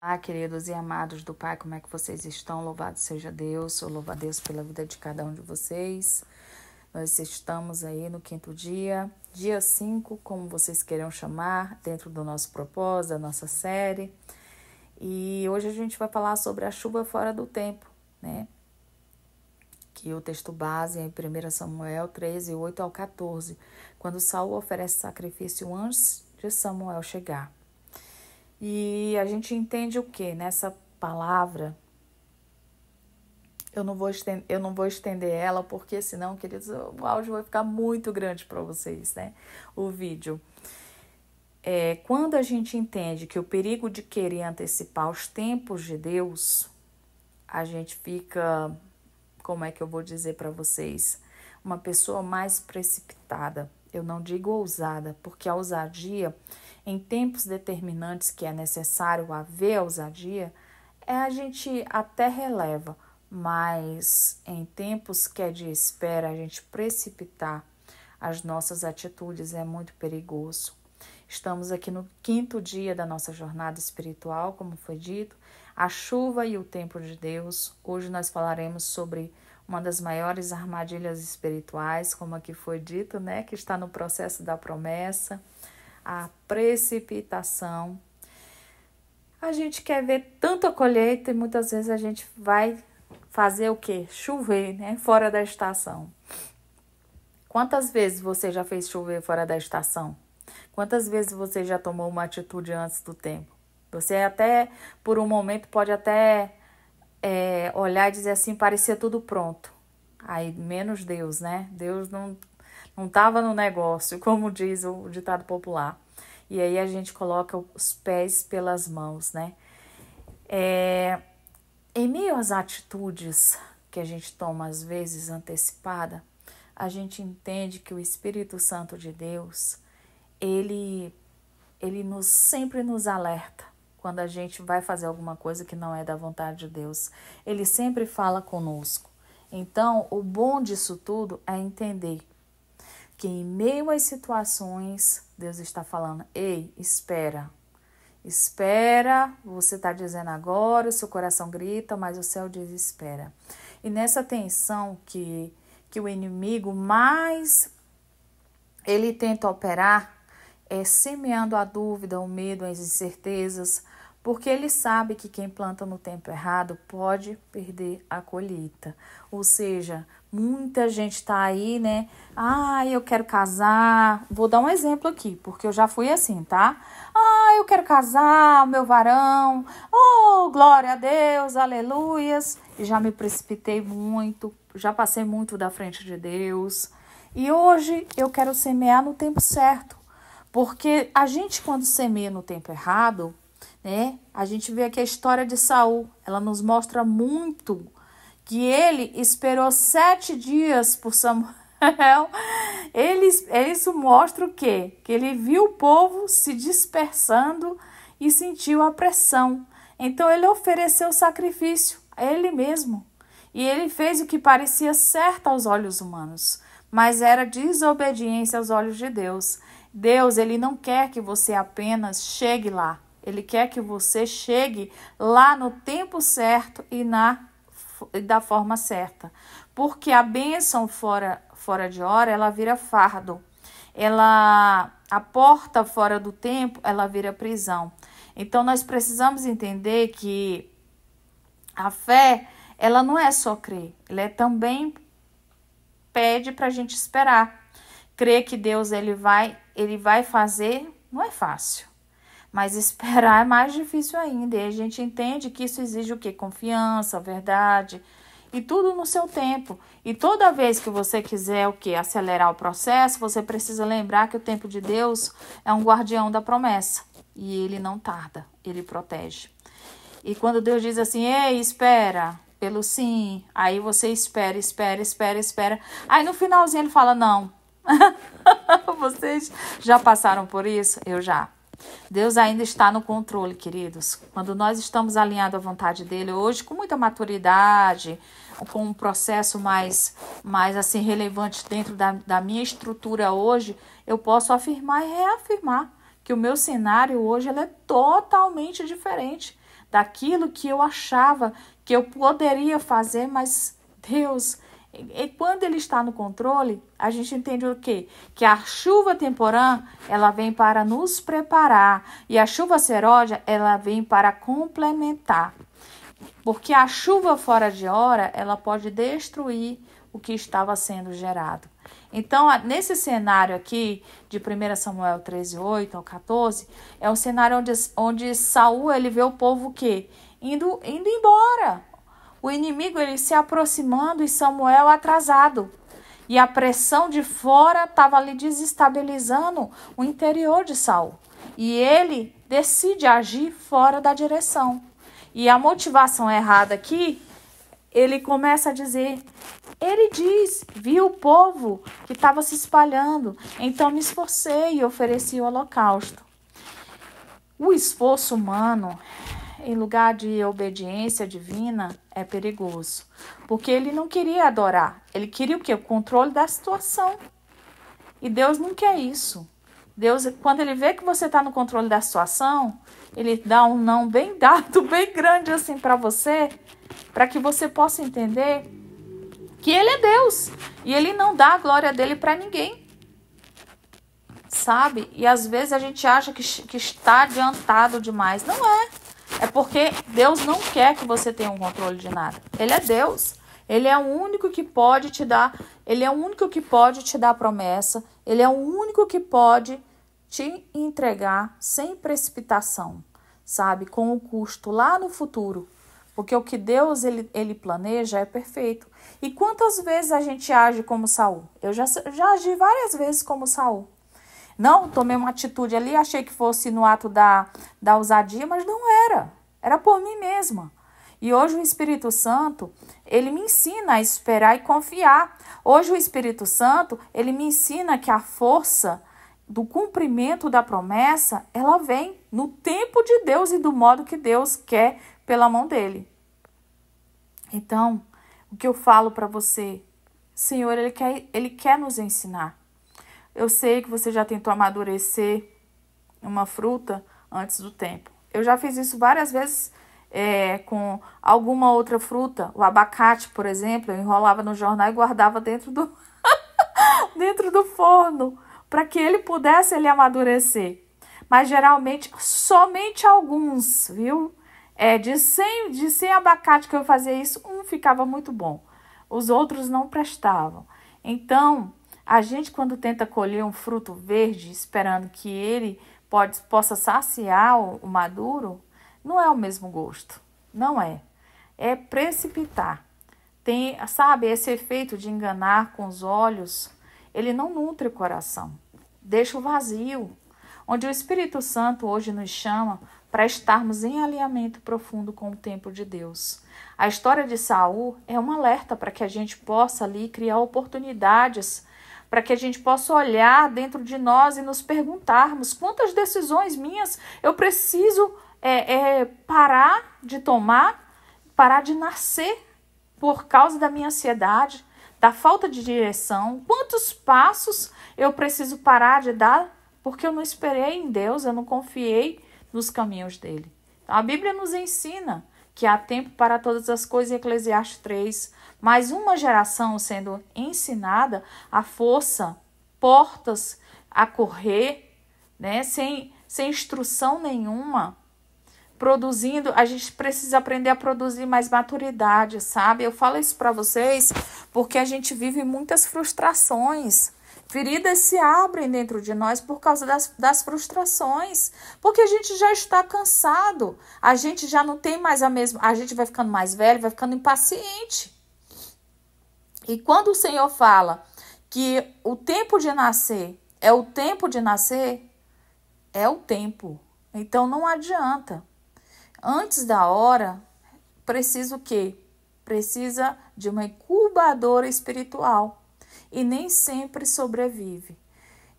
Olá, queridos e amados do Pai, como é que vocês estão? Louvado seja Deus, eu louvo a Deus pela vida de cada um de vocês. Nós estamos aí no 5º dia, dia 5, como vocês queiram chamar, dentro do nosso propósito, da nossa série. E hoje a gente vai falar sobre a chuva fora do tempo, né? Que o texto base é em 1 Samuel 13, 8 ao 14, quando Saul oferece sacrifício antes de Samuel chegar. E a gente entende o que nessa palavra? Eu não vou estender ela, porque senão, queridos, o áudio vai ficar muito grande para vocês, né? O vídeo. Quando a gente entende que o perigo de querer antecipar os tempos de Deus, a gente fica, como é que eu vou dizer para vocês? Uma pessoa mais precipitada. Eu não digo ousada, porque a ousadia, em tempos determinantes que é necessário haver ousadia, a gente até releva, mas em tempos que é de espera, a gente precipitar as nossas atitudes é muito perigoso. Estamos aqui no 5º dia da nossa jornada espiritual, como foi dito, a chuva e o tempo de Deus. Hoje nós falaremos sobre uma das maiores armadilhas espirituais, como aqui foi dito, né, que está no processo da promessa, a precipitação. A gente quer ver tanta colheita e muitas vezes a gente vai fazer o quê? Chover, né, fora da estação. Quantas vezes você já fez chover fora da estação? Quantas vezes você já tomou uma atitude antes do tempo? Você até, por um momento, pode até olhar e dizer assim, parecia tudo pronto. Aí, menos Deus, né? Deus não estava no negócio, como diz o ditado popular. E aí a gente coloca os pés pelas mãos, né? Em meio às atitudes que a gente toma, às vezes, antecipada, a gente entende que o Espírito Santo de Deus, ele sempre nos alerta quando a gente vai fazer alguma coisa que não é da vontade de Deus. Ele sempre fala conosco. Então, o bom disso tudo é entender que em meio às situações, Deus está falando, ei, espera. Espera, você está dizendo agora, o seu coração grita, mas o céu diz espera. E nessa tensão que o inimigo mais ele tenta operar, semeando a dúvida, o medo, as incertezas, porque ele sabe que quem planta no tempo errado pode perder a colheita. Ou seja, muita gente está aí, né? Eu quero casar. Vou dar um exemplo aqui, porque eu já fui assim, tá? Eu quero casar, meu varão. Oh, glória a Deus, aleluias. E já me precipitei muito, já passei muito da frente de Deus. E hoje eu quero semear no tempo certo. Porque a gente, quando semeia no tempo errado, né? A gente vê aqui a história de Saul. Ela nos mostra muito que ele esperou 7 dias por Samuel. Isso mostra o quê? Que ele viu o povo se dispersando e sentiu a pressão. Então ele ofereceu sacrifício a ele mesmo. E ele fez o que parecia certo aos olhos humanos, mas era desobediência aos olhos de Deus. Deus, ele não quer que você apenas chegue lá. Ele quer que você chegue lá no tempo certo e da forma certa. Porque a bênção fora de hora, ela vira fardo. A porta fora do tempo, ela vira prisão. Então, nós precisamos entender que a fé, ela não é só crer. Ela também pede para a gente esperar. Crer que Deus ele vai fazer, não é fácil. Mas esperar é mais difícil ainda. E a gente entende que isso exige o quê? Confiança, verdade. E tudo no seu tempo. E toda vez que você quiser o quê? Acelerar o processo, você precisa lembrar que o tempo de Deus é um guardião da promessa. E ele não tarda, ele protege. E quando Deus diz assim, ei, espera, pelo sim. Aí você espera. Aí no finalzinho ele fala, não. Vocês já passaram por isso? Eu já. Deus ainda está no controle, queridos. Quando nós estamos alinhados à vontade dele, hoje com muita maturidade, com um processo mais assim, relevante dentro da minha estrutura hoje, eu posso afirmar e reafirmar que o meu cenário hoje ele é totalmente diferente daquilo que eu achava que eu poderia fazer, mas Deus, e quando Ele está no controle, a gente entende o quê? Que a chuva temporã, ela vem para nos preparar, e a chuva serôdia, ela vem para complementar. Porque a chuva fora de hora, ela pode destruir o que estava sendo gerado. Então, nesse cenário aqui, de 1 Samuel 13, 8 ao 14, é um cenário onde Saul, ele vê o povo o quê? Indo embora. O inimigo, ele se aproximando e Samuel atrasado. E a pressão de fora estava ali desestabilizando o interior de Saul. E ele decide agir fora da direção. E a motivação errada aqui, ele começa a dizer, ele diz, vi o povo que estava se espalhando, então me esforcei e ofereci o holocausto. O esforço humano, em lugar de obediência divina, é perigoso. Porque ele não queria adorar, ele queria o quê? O controle da situação. E Deus não quer isso. Deus, quando ele vê que você está no controle da situação, ele dá um não bem dado, bem grande assim para você, para que você possa entender que ele é Deus. E ele não dá a glória dele para ninguém. Sabe? E às vezes a gente acha que está adiantado demais. Não é. É porque Deus não quer que você tenha um controle de nada. Ele é Deus. Ele é o único que pode te dar. Ele é o único que pode te dar promessa. Ele é o único que pode te entregar sem precipitação, sabe? Com o custo lá no futuro. Porque o que Deus ele planeja é perfeito. E quantas vezes a gente age como Saul? Eu já agi várias vezes como Saul. Não, tomei uma atitude ali, achei que fosse no ato da ousadia, mas não era. Era por mim mesma. E hoje o Espírito Santo, ele me ensina a esperar e confiar. Hoje o Espírito Santo, ele me ensina que a força do cumprimento da promessa, ela vem no tempo de Deus e do modo que Deus quer pela mão dele. Então, o que eu falo para você, Senhor, ele quer nos ensinar. Eu sei que você já tentou amadurecer uma fruta antes do tempo. Eu já fiz isso várias vezes com alguma outra fruta. O abacate, por exemplo, eu enrolava no jornal e guardava dentro do, dentro do forno para que ele pudesse amadurecer. Mas geralmente, somente alguns, viu? De 100 abacate que eu fazia isso, um ficava muito bom. Os outros não prestavam. Então, a gente quando tenta colher um fruto verde, esperando que ele possa saciar o maduro, não é o mesmo gosto. Não é. É precipitar. Tem, sabe, esse efeito de enganar com os olhos, ele não nutre o coração. Deixa o vazio. Onde o Espírito Santo hoje nos chama para estarmos em alinhamento profundo com o tempo de Deus. A história de Saul é um alerta para que a gente possa ali criar oportunidades, para que a gente possa olhar dentro de nós e nos perguntarmos quantas decisões minhas eu preciso parar de tomar, parar de nascer por causa da minha ansiedade, da falta de direção, quantos passos eu preciso parar de dar porque eu não esperei em Deus, eu não confiei nos caminhos dele. Então, a Bíblia nos ensina que há tempo para todas as coisas, em Eclesiastes 3, mais uma geração sendo ensinada a força, portas a correr, né, sem instrução nenhuma, produzindo. A gente precisa aprender a produzir mais maturidade, sabe? Eu falo isso para vocês porque a gente vive muitas frustrações. Feridas se abrem dentro de nós por causa das frustrações, porque a gente já está cansado, a gente já não tem mais a mesma, a gente vai ficando mais velho, vai ficando impaciente. E quando o Senhor fala que o tempo de nascer é o tempo de nascer, é o tempo. Então não adianta. Antes da hora, precisa o quê? Precisa de uma incubadora espiritual. E nem sempre sobrevive.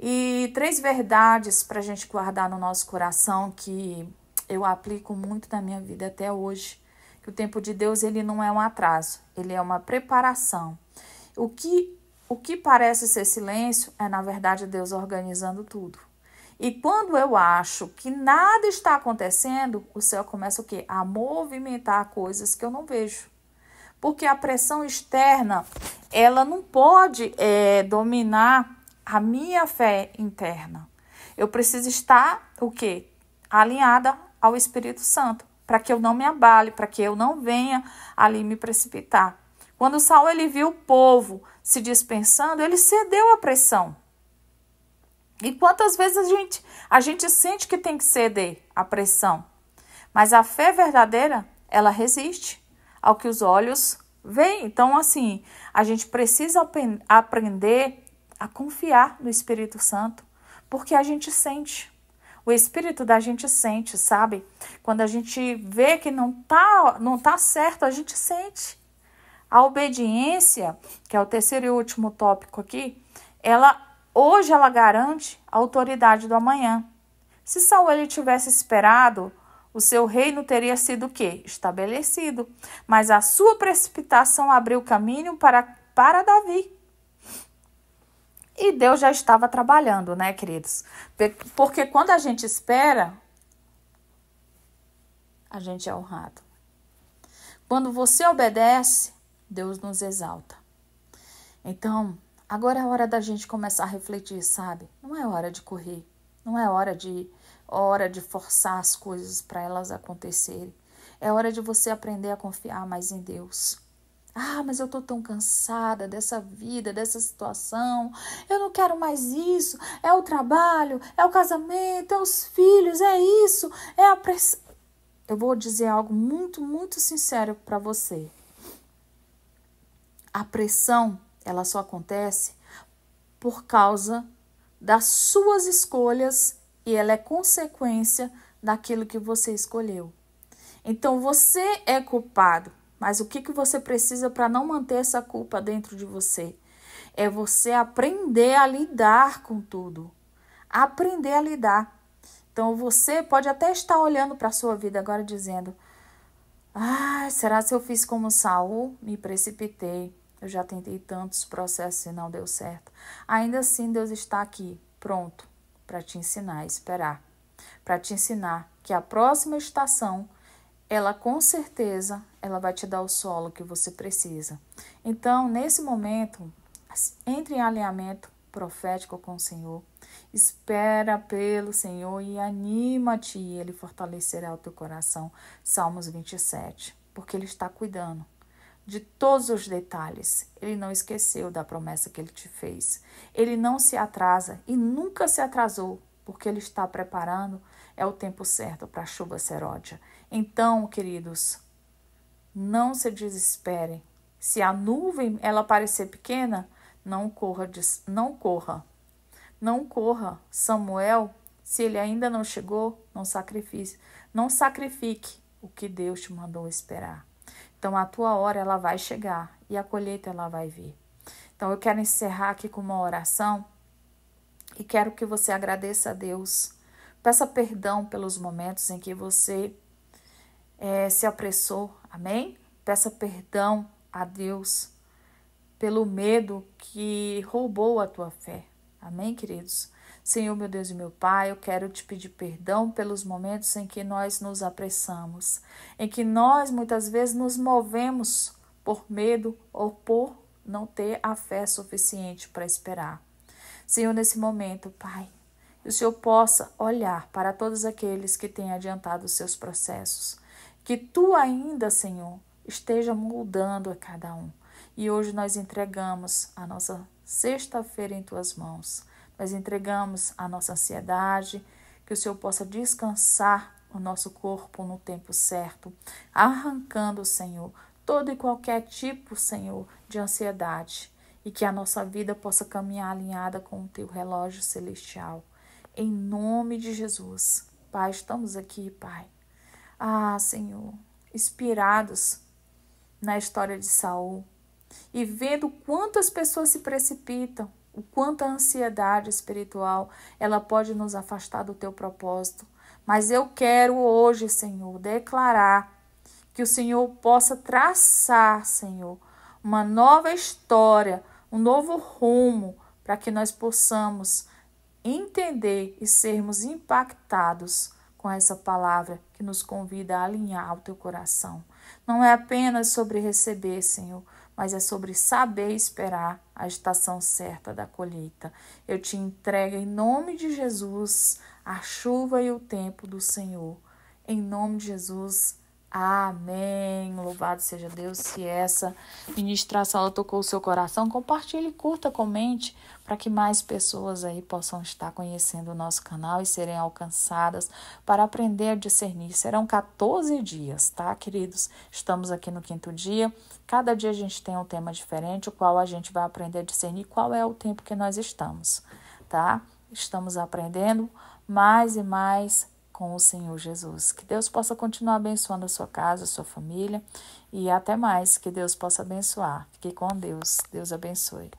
E 3 verdades para a gente guardar no nosso coração que eu aplico muito na minha vida até hoje. Que o tempo de Deus ele não é um atraso, ele é uma preparação. O que parece ser silêncio é, na verdade, Deus organizando tudo. E quando eu acho que nada está acontecendo, o céu começa o quê? A movimentar coisas que eu não vejo. Porque a pressão externa, ela não pode dominar a minha fé interna. Eu preciso estar, o quê? Alinhada ao Espírito Santo, para que eu não me abale, para que eu não venha ali me precipitar. Quando Saul ele viu o povo se dispensando, ele cedeu à pressão. E quantas vezes a gente sente que tem que ceder à pressão, mas a fé verdadeira, ela resiste ao que os olhos veem. Então, assim, a gente precisa aprender a confiar no Espírito Santo, porque a gente sente. O Espírito da gente sente, sabe? Quando a gente vê que não tá certo, a gente sente. A obediência, que é o terceiro e último tópico aqui, hoje ela garante a autoridade do amanhã. Se Saul ele tivesse esperado, o seu reino teria sido o quê? Estabelecido. Mas a sua precipitação abriu caminho para Davi. E Deus já estava trabalhando, né, queridos? Porque quando a gente espera, a gente é honrado. Quando você obedece, Deus nos exalta. Então, agora é a hora da gente começar a refletir, sabe? Não é hora de correr. Não é hora de forçar as coisas para elas acontecerem. É hora de você aprender a confiar mais em Deus. Ah, mas eu tô tão cansada dessa vida, dessa situação. Eu não quero mais isso. É o trabalho, é o casamento, é os filhos, é isso, é a pressão. Eu vou dizer algo muito, muito sincero para você. A pressão, ela só acontece por causa das suas escolhas e ela é consequência daquilo que você escolheu. Então, você é culpado. Mas o que você precisa para não manter essa culpa dentro de você? É você aprender a lidar com tudo. Aprender a lidar. Então, você pode até estar olhando para a sua vida agora dizendo: será que eu fiz como Saul? Me precipitei. Eu já tentei tantos processos e não deu certo. Ainda assim, Deus está aqui, pronto, para te ensinar a esperar. Para te ensinar que a próxima estação, ela com certeza, ela vai te dar o solo que você precisa. Então, nesse momento, entre em alinhamento profético com o Senhor. Espera pelo Senhor e anima-te, e Ele fortalecerá o teu coração. Salmos 27. Porque Ele está cuidando de todos os detalhes. Ele não esqueceu da promessa que Ele te fez. Ele não se atrasa e nunca se atrasou, porque Ele está preparando o tempo certo para a chuva seródia. Então, queridos, não se desesperem. Se a nuvem ela parecer pequena, não corra. Não corra. Samuel, se ele ainda não chegou, não sacrifique o que Deus te mandou esperar. Então, a tua hora ela vai chegar e a colheita ela vai vir. Então, eu quero encerrar aqui com uma oração e quero que você agradeça a Deus. Peça perdão pelos momentos em que você se apressou, amém? Peça perdão a Deus pelo medo que roubou a tua fé, amém, queridos? Senhor, meu Deus e meu Pai, eu quero te pedir perdão pelos momentos em que nós nos apressamos, em que nós muitas vezes nos movemos por medo ou por não ter a fé suficiente para esperar. Senhor, nesse momento, Pai, que o Senhor possa olhar para todos aqueles que têm adiantado os seus processos, que Tu ainda, Senhor, esteja moldando a cada um. E hoje nós entregamos a nossa sexta-feira em Tuas mãos. Nós entregamos a nossa ansiedade, que o Senhor possa descansar o nosso corpo no tempo certo, arrancando, Senhor, todo e qualquer tipo, Senhor, de ansiedade, e que a nossa vida possa caminhar alinhada com o Teu relógio celestial. Em nome de Jesus. Pai, estamos aqui, Pai. Senhor, inspirados na história de Saul e vendo quantas pessoas se precipitam, o quanto a ansiedade espiritual ela pode nos afastar do Teu propósito. Mas eu quero hoje, Senhor, declarar que o Senhor possa traçar, Senhor, uma nova história, um novo rumo para que nós possamos entender e sermos impactados com essa palavra que nos convida a alinhar o teu coração. Não é apenas sobre receber, Senhor, mas é sobre saber esperar a estação certa da colheita. Eu te entrego em nome de Jesus a chuva e o tempo do Senhor. Em nome de Jesus, amém. Louvado seja Deus. Se essa ministração ela tocou o seu coração, compartilhe, curta, comente, para que mais pessoas aí possam estar conhecendo o nosso canal e serem alcançadas para aprender a discernir. Serão 14 dias, tá, queridos? Estamos aqui no 5º dia. Cada dia a gente tem um tema diferente, o qual a gente vai aprender a discernir qual é o tempo que nós estamos, tá? Estamos aprendendo mais e mais com o Senhor Jesus. Que Deus possa continuar abençoando a sua casa, a sua família e até mais. Que Deus possa abençoar. Fique com Deus. Deus abençoe.